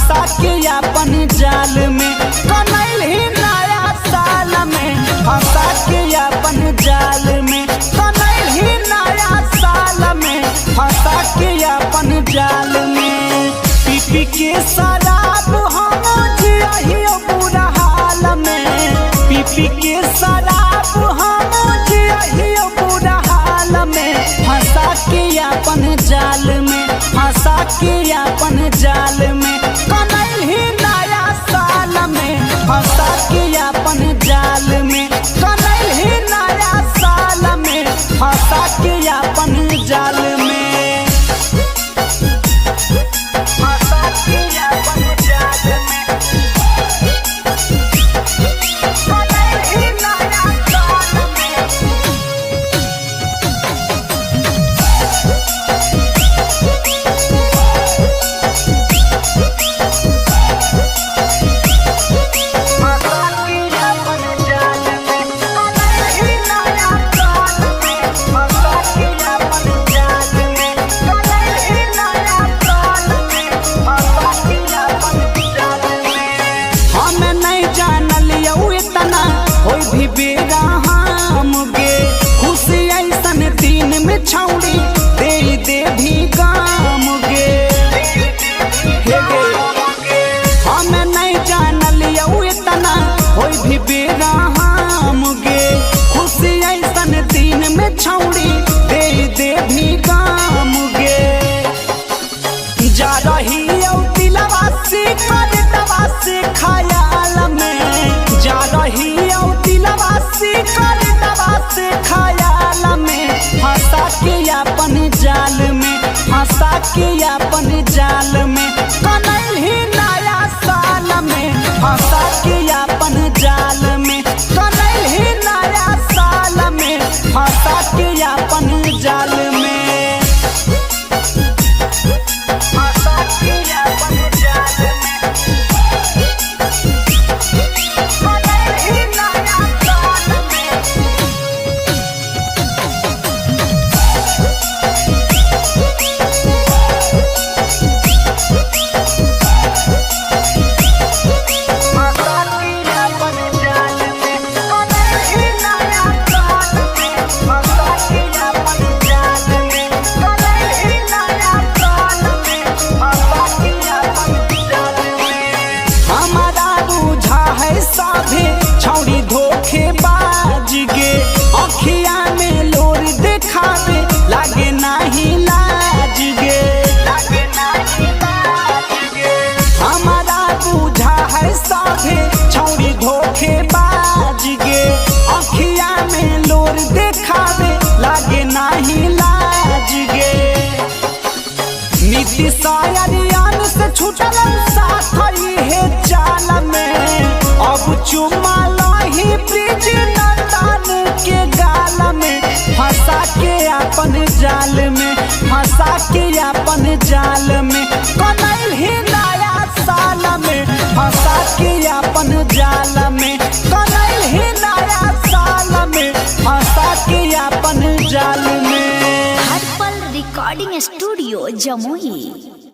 फंसा के अपन जाल में, कनैल ही नया साल में फंसा के अपन जाल में, कनैल ही नया साल में फंसा के अपन जाल में। पी पी के शराब हम जियहियो बुरा हाल में, पी पी के शराब हम जियहियो बुरा हाल में, फंसा के अपन जाल में, फंसा के अपन जाल में, कनैल ही नया साल में फंसा के अपन जाल में, कनैल ही नया साल में फंसा के अपन जाल में, फंसा के अपन जाल में, कनैल ही नया साल में। छौड़ी दे दे भी काम गे, हे गे हम नहीं जानल इतना होई भी बेरा हम गे, खुशी ऐसन दिन में छौड़ी दे दे भी काम गे। जा रही दिलवा से कर दवा से खयाल में, जा रही दिलवा से कर दवा से खयाल में, फंसा के अपन जाल में, फंसा के अपन जाल में, कनैल ही नया साल में फंसा के अपन जाल में, कनैल ही नया साल में फंसा के अपन जाल में, फंसा के अपन जाल में, कनैल ही नया साल में। छौड़ी धोखे बाज गे, अखिया में लोर देखावे लागे नाही लाज गे, हमारा बुझा है साभे छौड़ी धोखे बाज गे, अखिया में लोर देखावे लागे नाही लाज गे। नीति सायरियान से छूटल साथ है चाल में, अब चुमा लाही ब्रिज नंदन के गाल में, फंसा के अपन जाल में, फंसा के अपन जाल में, कनैल ही नया साल में फंसा के अपन जाल में, कनैल ही नया साल में फंसा के अपन जाल में। हर पल रिकॉर्डिंग स्टूडियो जमुई।